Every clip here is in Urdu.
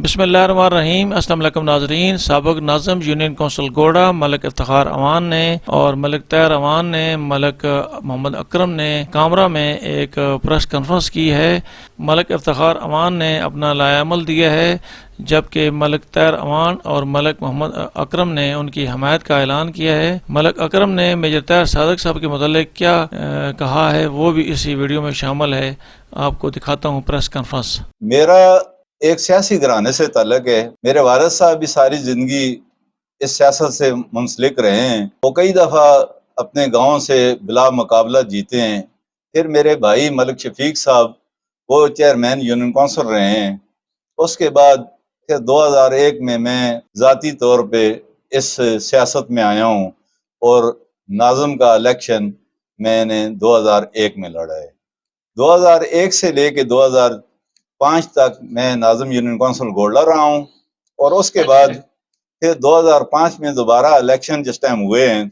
بسم اللہ الرحمن الرحیم۔ السلام علیکم ناظرین۔ سابق ناظم یونین کونسل گوڑا ملک افتخار امان نے اور ملک طاہر امان نے ملک محمد اکرم نے کامرہ میں ایک پریس کانفرنس کی ہے۔ ملک افتخار امان نے اپنا لائحہ عمل دیا ہے، جبکہ ملک طاہر امان اور ملک محمد اکرم نے ان کی حمایت کا اعلان کیا ہے۔ ملک اکرم نے میجر طاہر صادق صاحب کے متعلق کیا کہا ہے وہ بھی اسی ویڈیو میں شامل ہے۔ آپ کو دکھاتا ہوں پریس کانفرنس۔ میرا ایک سیاسی گھرانے سے تعلق ہے۔ میرے والد صاحب بھی ساری زندگی اس سیاست سے منسلک رہے ہیں۔ وہ کئی دفعہ اپنے گاؤں سے بلا مقابلہ جیتے ہیں۔ پھر میرے بھائی ملک شفیق صاحب وہ چیئرمین یونین کونسل رہے ہیں۔ اس کے بعد پھر 2001 میں ذاتی طور پہ اس سیاست میں آیا ہوں اور ناظم کا الیکشن میں نے 2001 میں لڑا ہے۔ 2001 سے لے کے 2005 تک میں ناظم یونین کونسل گوڑا رہا ہوں، اور اس کے بعد پھر 2005 میں دوبارہ الیکشن جس ٹائم ہوئے ہیں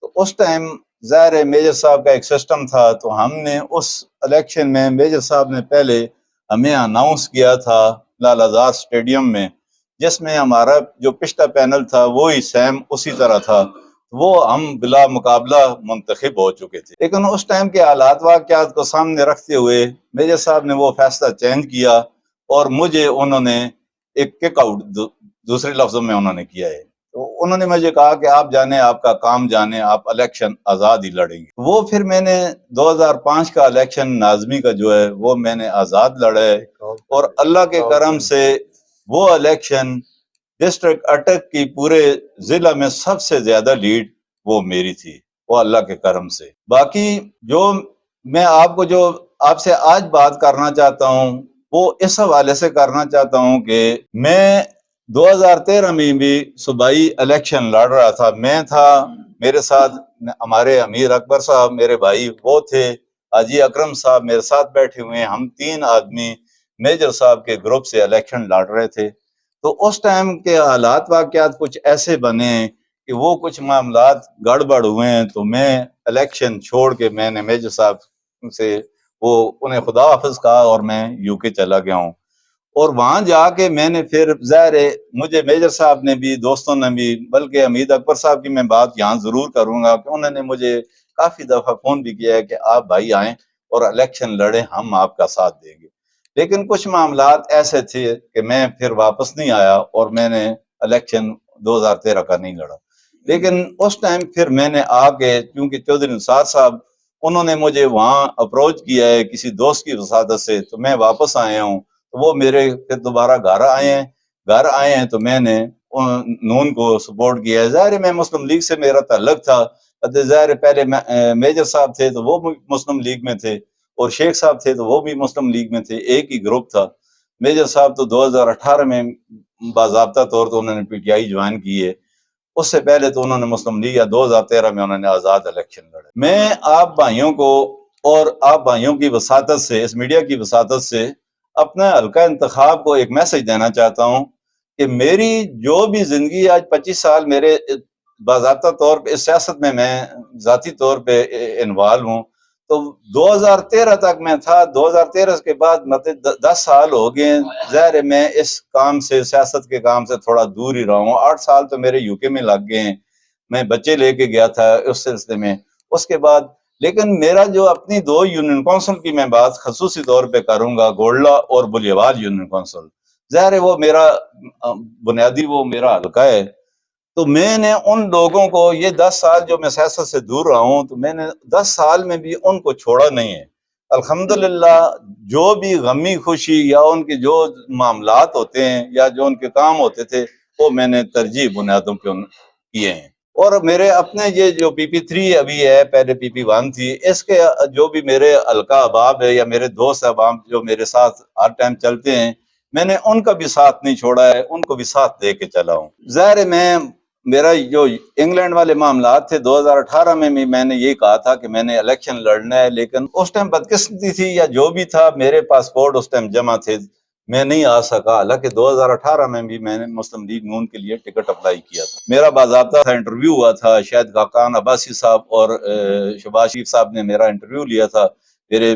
تو اس ٹائم ظاہر ہے میجر صاحب کا ایک سسٹم تھا، تو ہم نے اس الیکشن میں میجر صاحب نے پہلے ہمیں اناؤنس کیا تھا لال آزاد اسٹیڈیم میں، جس میں ہمارا جو پچھلا پینل تھا وہی سیم اسی طرح تھا، وہ ہم بلا مقابلہ منتخب ہو چکے تھے۔ لیکن اس ٹائم کے حالات واقعات کو سامنے رکھتے ہوئے میجر صاحب نے وہ فیصلہ چینج کیا اور مجھے انہوں نے ایک کک آؤٹ دوسرے لفظوں میں انہوں نے کیا ہے۔ تو انہوں نے مجھے کہا کہ آپ جانے، آپ کا کام جانے، آپ الیکشن آزاد ہی لڑیں گے۔ وہ پھر میں نے 2005 کا الیکشن ناظمی کا جو ہے وہ میں نے آزاد لڑا ہے، اور اللہ کے کرم سے وہ الیکشن ڈسٹرکٹ اٹک کی پورے ضلع میں سب سے زیادہ لیڈ وہ میری تھی، وہ اللہ کے کرم سے۔ باقی جو میں آپ سے آج بات کرنا چاہتا ہوں وہ اس حوالے سے کرنا چاہتا ہوں کہ میں 2013 میں بھی صوبائی الیکشن لڑ رہا تھا۔ میں تھا، میرے ساتھ ہمارے امیر اکبر صاحب میرے بھائی وہ تھے، حاجی اکرم صاحب میرے ساتھ بیٹھے ہوئے ہیں، ہم 3 آدمی میجر صاحب کے گروپ سے الیکشن لڑ رہے تھے۔ تو اس ٹائم کے حالات واقعات کچھ ایسے بنے کہ وہ کچھ معاملات گڑبڑ ہوئے ہیں، تو میں الیکشن چھوڑ کے میں نے میجر صاحب سے وہ انہیں خدا حافظ کہا اور میں یو کے چلا گیا ہوں۔ اور وہاں جا کے میں نے پھر ظاہر ہے مجھے میجر صاحب نے بھی، دوستوں نے بھی، بلکہ حمید اکبر صاحب کی میں بات یہاں ضرور کروں گا کہ انہوں نے مجھے کافی دفعہ فون بھی کیا ہے کہ آپ بھائی آئیں اور الیکشن لڑیں، ہم آپ کا ساتھ دیں گے۔ لیکن کچھ معاملات ایسے تھے کہ میں پھر واپس نہیں آیا اور میں نے الیکشن 2013 کا نہیں لڑا۔ لیکن اس ٹائم پھر میں نے آ کے، کیونکہ چودھری نثار صاحب انہوں نے مجھے وہاں اپروچ کیا ہے کسی دوست کی وساطت سے، تو میں واپس آیا ہوں۔ تو وہ میرے پھر دوبارہ گھر آئے ہیں تو میں نے نون کو سپورٹ کیا ہے۔ ظاہر میں مسلم لیگ سے میرا تعلق تھا، ظاہر پہلے میجر صاحب تھے تو وہ مسلم لیگ میں تھے، اور شیخ صاحب تھے تو وہ بھی مسلم لیگ میں تھے، ایک ہی گروپ تھا۔ میجر صاحب تو 2018 میں باضابطہ طور پر انہوں نے پی ٹی آئی جوائن کی ہے، اس سے پہلے تو انہوں نے مسلم لیگ، یا 2013 میں انہوں نے آزاد الیکشن لڑے۔ میں آپ بھائیوں کو اور آپ بھائیوں کی وساطت سے، اس میڈیا کی وساطت سے اپنا حلقہ انتخاب کو ایک میسج دینا چاہتا ہوں کہ میری جو بھی زندگی آج 25 سال میرے باضابطہ طور پہ اس سیاست میں ذاتی طور پہ انوالو ہوں، تو 2013 تک میں تھا۔ 2013 کے بعد مطلب 10 سال ہو گئے، ظاہر ہے میں اس کام سے، سیاست کے کام سے تھوڑا دور ہی رہا ہوں۔ 8 سال تو میرے یو کے میں لگ گئے ہیں، میں بچے لے کے گیا تھا اس سلسلے میں۔ اس کے بعد لیکن میرا جو اپنی 2 یونین کونسل کی میں بات خصوصی طور پہ کروں گا، گوڑلا اور بلیوال یونین کونسل، ظاہر ہے وہ میرا بنیادی وہ میرا حلقہ ہے۔ تو میں نے ان لوگوں کو یہ 10 سال جو میں سیاست سے دور رہا ہوں، تو میں نے 10 سال میں بھی ان کو چھوڑا نہیں ہے۔ الحمدللہ جو بھی غمی خوشی یا ان کے جو معاملات ہوتے ہیں یا جو ان کے کام ہوتے تھے وہ میں نے ترجیح بنیادوں پہ کیے ہیں۔ اور میرے اپنے یہ جو پی پی 3 ابھی ہے، پہلے پی پی 1 تھی، اس کے جو بھی میرے حلقہ احباب ہے یا میرے دوست احباب جو میرے ساتھ ہر ٹائم چلتے ہیں، میں نے ان کا بھی ساتھ نہیں چھوڑا ہے، ان کو بھی ساتھ دے کے چلا ہوں۔ ظاہر ہے میرا جو انگلینڈ والے معاملات تھے 2018 میں بھی میں نے یہ کہا تھا کہ میں نے الیکشن لڑنا ہے، لیکن اس ٹائم بدقسمتی تھی یا جو بھی تھا، میرے پاسپورٹ اس ٹائم جمع تھے، میں نہیں آ سکا۔ حالانکہ 2018 میں بھی میں نے مسلم لیگ نون کے لیے ٹکٹ اپلائی کیا تھا۔ میرا باضابطہ تھا انٹرویو ہوا تھا، شاید خاقان عباسی صاحب اور شباز شریف صاحب نے میرا انٹرویو لیا تھا، میرے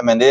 MNA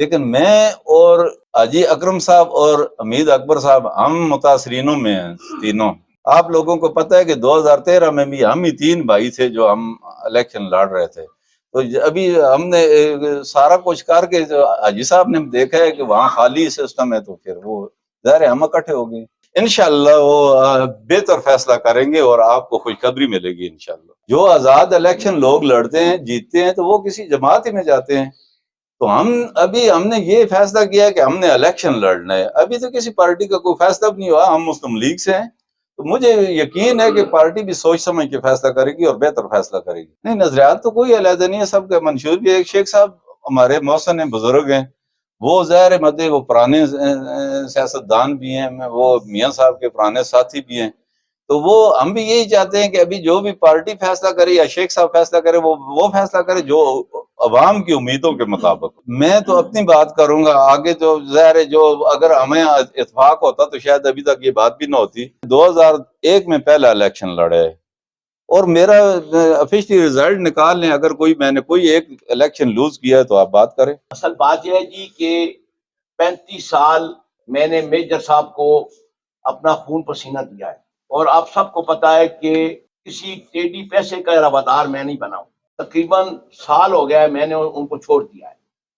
لیکن میں اور حاجی اکرم صاحب اور حمید اکبر صاحب ہم متاثرینوں میں ہیں تینوں. آپ لوگوں کو پتہ ہے کہ 2013 میں بھی ہم ہی 3 بھائی تھے جو ہم الیکشن لڑ رہے تھے. تو ابھی ہم نے سارا کچھ کر کے حاجی صاحب نے دیکھا ہے کہ وہاں خالی سسٹم ہے، تو پھر وہ ظاہر ہے ہم اکٹھے ہو گئے. انشاءاللہ وہ بہتر فیصلہ کریں گے اور آپ کو خوشخبری ملے گی انشاءاللہ. جو آزاد الیکشن لوگ لڑتے ہیں جیتتے ہیں تو وہ کسی جماعت ہی میں جاتے ہیں. تو ہم نے یہ فیصلہ کیا کہ ہم نے الیکشن لڑنا ہے. ابھی تو کسی پارٹی کا کوئی فیصلہ بھی نہیں ہوا. ہم مسلم لیگ سے ہیں، تو مجھے یقین ہے کہ پارٹی بھی سوچ سمجھ کے فیصلہ کرے گی اور بہتر فیصلہ کرے گی. نہیں، نظریات تو کوئی علیحدہ نہیں ہے، سب کا منشور بھی ہے. ایک شیخ صاحب ہمارے محسن ہیں، بزرگ ہیں، وہ ظاہر ہے وہ پرانے سیاستدان بھی ہیں، وہ میاں صاحب کے پرانے ساتھی بھی ہیں. تو وہ ہم بھی یہی چاہتے ہیں کہ ابھی جو بھی پارٹی فیصلہ کرے یا شیخ صاحب فیصلہ کرے وہ فیصلہ کرے جو عوام کی امیدوں کے مطابق. میں تو اپنی بات کروں گا، آگے جو ظاہر ہے جو اگر ہمیں اتفاق ہوتا تو شاید ابھی تک یہ بات بھی نہ ہوتی. 2001 میں پہلا الیکشن لڑے اور میرا افیشلی رزلٹ نکال لیں. اگر میں نے کوئی ایک الیکشن لوز کیا ہے تو آپ بات کریں. اصل بات یہ ہے جی کہ 35 سال میں نے میجر صاحب کو اپنا خون پسینہ دیا ہے، اور آپ سب کو پتا ہے کہ کسی ٹیڈی پیسے کا روادار میں نہیں بنا ہوں. تقریباً سال ہو گیا ہے میں نے ان کو چھوڑ دیا ہے،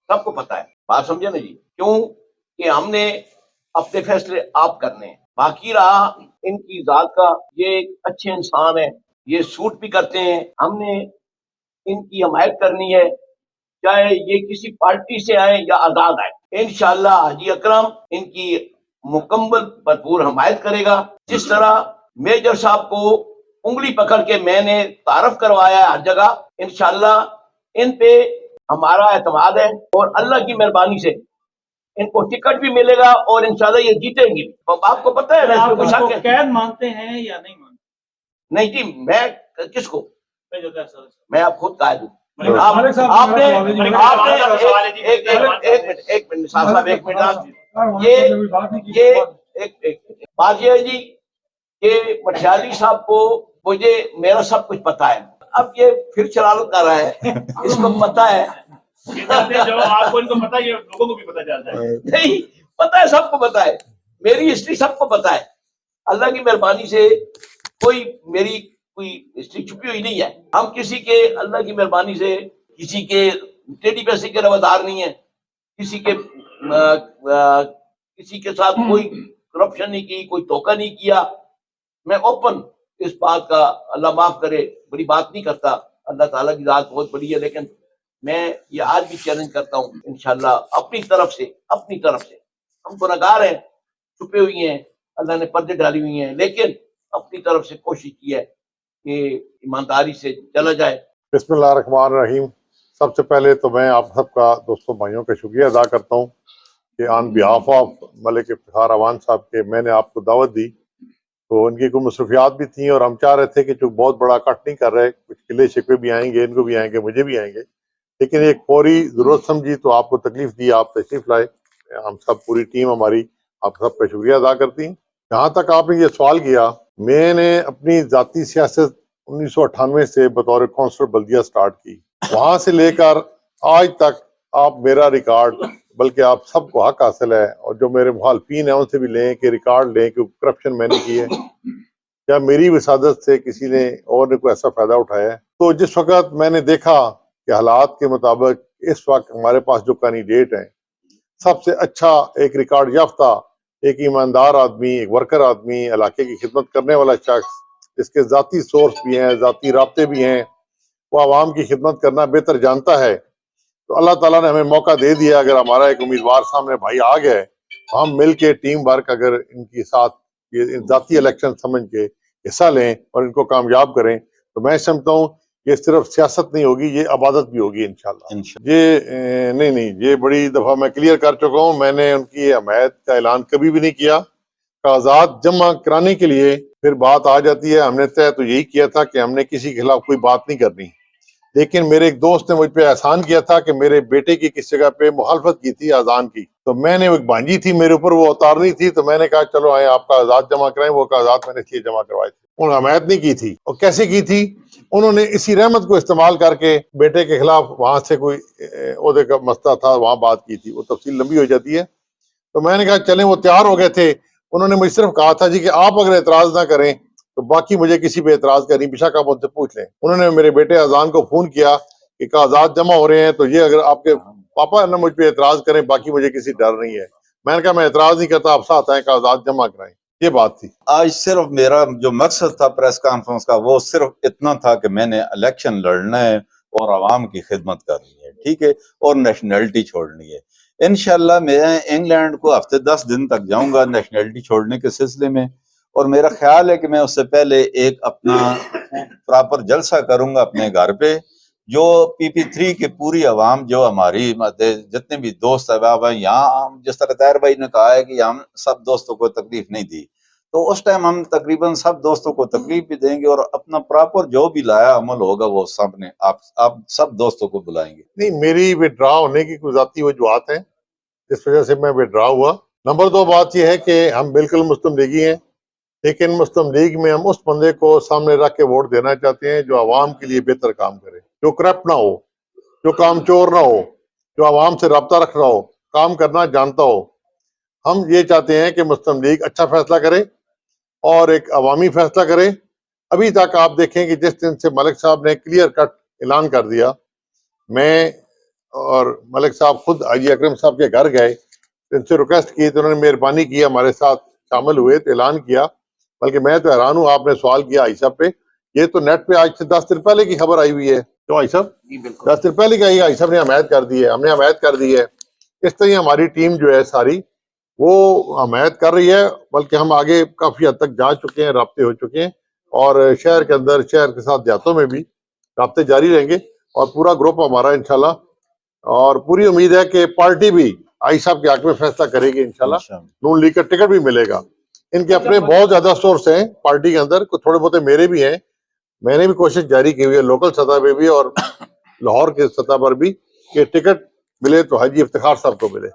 سب کو پتا ہے. بات سمجھے نا جی؟ کیوں کہ ہم نے اپنے فیصلے آپ کرنے ہیں. باقی رہا ان کی ذات کا، یہ ایک اچھے انسان ہے، یہ سوٹ بھی کرتے ہیں. ہم نے ان کی حمایت کرنی ہے، چاہے یہ کسی پارٹی سے آئے یا آزاد آئے. انشاءاللہ حاجی اکرم ان کی مکمل بھرپور حمایت کرے گا. جس طرح میجر صاحب کو انگلی پکڑ کے میں نے تعارف کروایا ہے ہر جگہ، انشاءاللہ ان پہ ہمارا اعتماد ہے، اور اللہ کی مہربانی سے ان کو ٹکٹ بھی ملے گا اور انشاءاللہ یہ جیتیں گے. آپ کو پتہ ہے نا اس میں کوئی شک ہے؟ قید مانتے ہیں یا نہیں مانتے؟ نہیں جی، میں کس کو؟ میں آپ خود قائد ہوں. ایک منٹ صاحب، ایک منٹ. بات یہ ہے جی کہ مٹھیالی صاحب کو مجھے میرا سب کچھ پتا ہے. اب یہ پھر شرارت کر رہا ہے، اس کو پتا ہے. جو آپ کو ان کو پتا ہے لوگوں کو بھی پتا چلتا ہے. نہیں پتا ہے، سب کو پتا ہے، میری ہسٹری سب کو پتا ہے. اللہ کی مہربانی سے میری کوئی ہسٹری چھپی ہوئی نہیں ہے. ہم کسی کے، اللہ کی مہربانی سے کسی کے ٹیڈی پیسے کے روادار نہیں ہے، کسی کے ساتھ کوئی کرپشن نہیں کی، کوئی دھوکہ نہیں کیا. میں اوپن اس بات کا، اللہ معاف کرے بڑی بات نہیں کرتا، اللہ تعالیٰ کی ذات بہت بڑی ہے. لیکن میں یہ آج بھی چیلنج کرتا ہوں انشاءاللہ اپنی طرف سے ہم گنہگار ہیں، چھپے ہوئی ہیں، اللہ نے پردے ڈالی ہوئی ہیں، لیکن اپنی طرف سے کوشش کی ہے کہ ایمانداری سے چلا جائے. بسم اللہ الرحمن الرحیم. سب سے پہلے تو میں آپ سب کا دوستوں بھائیوں کا شکریہ ادا کرتا ہوں کہ on behalf of Malik Iftikhar Awan sahib کے میں نے آپ کو دعوت دی. تو ان کی کوئی مصروفیات بھی تھیں اور ہم چاہ رہے تھے کہ جو بہت بڑا کٹ نہیں کر رہے، کچھ قلعے شکوے بھی آئیں گے، ان کو بھی آئیں گے، مجھے بھی آئیں گے، لیکن ایک فوری ضرورت سمجھی تو آپ کو تکلیف دی، آپ تشریف لائے. ہم سب پوری ٹیم ہماری آپ سب کا شکریہ ادا کرتی ہیں. جہاں تک آپ نے یہ سوال کیا، میں نے اپنی ذاتی سیاست 1998 سے بطور کونسلر بلدیہ سٹارٹ کی. وہاں سے لے کر آج تک آپ میرا ریکارڈ، بلکہ آپ سب کو حق حاصل ہے، اور جو میرے مخالفین ہیں ان سے بھی لیں کہ ریکارڈ لیں کہ کرپشن میں نے کی ہے یا میری وسادت سے کسی نے اور نے کوئی ایسا فائدہ اٹھایا ہے. تو جس وقت میں نے دیکھا کہ حالات کے مطابق اس وقت ہمارے پاس جو کینڈیڈیٹ ہیں، سب سے اچھا ایک ریکارڈ یافتہ، ایک ایماندار آدمی، ایک ورکر آدمی، علاقے کی خدمت کرنے والا شخص، جس کے ذاتی سورس بھی ہیں، ذاتی رابطے بھی ہیں، وہ عوام کی خدمت کرنا بہتر جانتا ہے. تو اللہ تعالیٰ نے ہمیں موقع دے دیا. اگر ہمارا ایک امیدوار سامنے بھائی آ گئے، ہم مل کے ٹیم ورک اگر ان کے ساتھ یہ ذاتی الیکشن سمجھ کے حصہ لیں اور ان کو کامیاب کریں، تو میں سمجھتا ہوں یہ صرف سیاست نہیں ہوگی، یہ عبادت بھی ہوگی انشاءاللہ. یہ نہیں، یہ بڑی دفعہ میں کلیئر کر چکا ہوں. میں نے ان کی حمایت کا اعلان کبھی بھی نہیں کیا. کاغذات جمع کرانے کے لیے پھر بات آ جاتی ہے. ہم نے طے تو یہی کیا تھا کہ ہم نے کسی کے خلاف کوئی بات نہیں کرنی، لیکن میرے ایک دوست نے مجھ پہ احسان کیا تھا کہ میرے بیٹے کی کس جگہ پہ مخالفت کی تھی اذان کی، تو میں نے ایک بھانجی تھی میرے اوپر، وہ اتارنی تھی، تو میں نے کہا چلو آئے آپ کا کاغذات جمع کرائیں۔ وہ کاغذات میں نے اس لیے جمع کروائے تھے، انہوں نے حمایت نہیں کی تھی۔ اور کیسے کی تھی؟ انہوں نے اسی رحمت کو استعمال کر کے بیٹے کے خلاف وہاں سے کوئی عہدے کا مسئلہ تھا، وہاں بات کی تھی، وہ تفصیل لمبی ہو جاتی ہے۔ تو میں نے کہا چلیں، وہ تیار ہو گئے تھے۔ انہوں نے مجھ سے صرف کہا تھا جی کہ آپ اگر اعتراض نہ کریں تو باقی مجھے کسی پہ اعتراض کریں، بشک آپ ان سے پوچھ لیں۔ انہوں نے میرے بیٹے اذان کو فون کیا کہ کاغذات جمع ہو رہے ہیں، تو یہ اگر آپ کے پاپا نہ مجھ پہ اعتراض کریں، باقی مجھے کسی ڈر نہیں ہے۔ میں نے کہا میں اعتراض نہیں کرتا، آپ ساتھ آئیں کاغذات جمع کرائیں۔ یہ بات تھی۔ آج صرف میرا جو مقصد تھا پریس کانفرنس کا، وہ صرف اتنا تھا کہ میں نے الیکشن لڑنا ہے اور عوام کی خدمت کرنی ہے، ٹھیک ہے، اور نیشنلٹی چھوڑنی ہے۔ انشاءاللہ میں انگلینڈ کو ہفتے 10 دن تک جاؤں گا نیشنلٹی چھوڑنے کے سلسلے میں، اور میرا خیال ہے کہ میں اس سے پہلے ایک اپنا پراپر جلسہ کروں گا اپنے گھر پہ، جو PP3 کی پوری عوام، جو ہماری جتنے بھی دوست احباب ہیں یہاں، جس طرح طاہر بھائی نے کہا ہے کہ ہم سب دوستوں کو تکلیف نہیں دی، تو اس ٹائم ہم تقریباً سب دوستوں کو تکلیف بھی دیں گے، اور اپنا پراپر جو بھی لایا عمل ہوگا وہ سب نے آپ سب دوستوں کو بلائیں گے۔ نہیں، میری وڈرا ہونے کی کوئی ذاتی وجوہات ہیں جس وجہ سے میں وڈرا ہوا۔ نمبر 2 بات یہ ہے کہ ہم بالکل مسلم لیگی ہیں، لیکن مسلم لیگ میں ہم اس بندے کو سامنے رکھ کے ووٹ دینا چاہتے ہیں جو عوام کے لیے بہتر کام کرے، جو کرپٹ نہ ہو، جو کام چور نہ ہو، جو عوام سے رابطہ رکھ رہا ہو، کام کرنا جانتا ہو۔ ہم یہ چاہتے ہیں کہ مسلم لیگ اچھا فیصلہ کرے اور ایک عوامی فیصلہ کرے۔ ابھی تک آپ دیکھیں کہ جس دن سے ملک صاحب نے کلیئر کٹ اعلان کر دیا، میں اور ملک صاحب خود حاجی اکرم صاحب کے گھر گئے، ان سے ریکویسٹ کی تو انہوں نے مہربانی کی، ہمارے ساتھ شامل ہوئے تو اعلان کیا۔ بلکہ میں تو حیران ہوں، آپ نے سوال کیا آئی صاحب پہ، یہ تو نیٹ پہ آج سے 10 دن پہلے کی خبر آئی ہوئی ہے، کیوں آئی صاحب؟ 10 دن پہلے کی آئی صاحب نے حمایت کر دی ہے، ہم نے حمایت کر دی ہے۔ اس طرح ہماری ٹیم جو ہے ساری وہ حمایت کر رہی ہے، بلکہ ہم آگے کافی حد تک جا چکے ہیں، رابطے ہو چکے ہیں، اور شہر کے اندر، شہر کے ساتھ دیہاتوں میں بھی رابطے جاری رہیں گے، اور پورا گروپ ہمارا انشاءاللہ، اور پوری امید ہے کہ پارٹی بھی آئی صاحب کے حق میں فیصلہ کرے گی انشاءاللہ۔ نون لیگ کا ٹکٹ بھی ملے گا۔ ان کے اپنے بہت زیادہ سورس ہیں پارٹی کے اندر، کچھ تھوڑے بہت میرے بھی ہیں، میں نے بھی کوشش جاری کی ہوئی ہے لوکل سطح پہ بھی اور لاہور کے سطح پر بھی، کہ ٹکٹ ملے تو حاجی افتخار صاحب کو ملے۔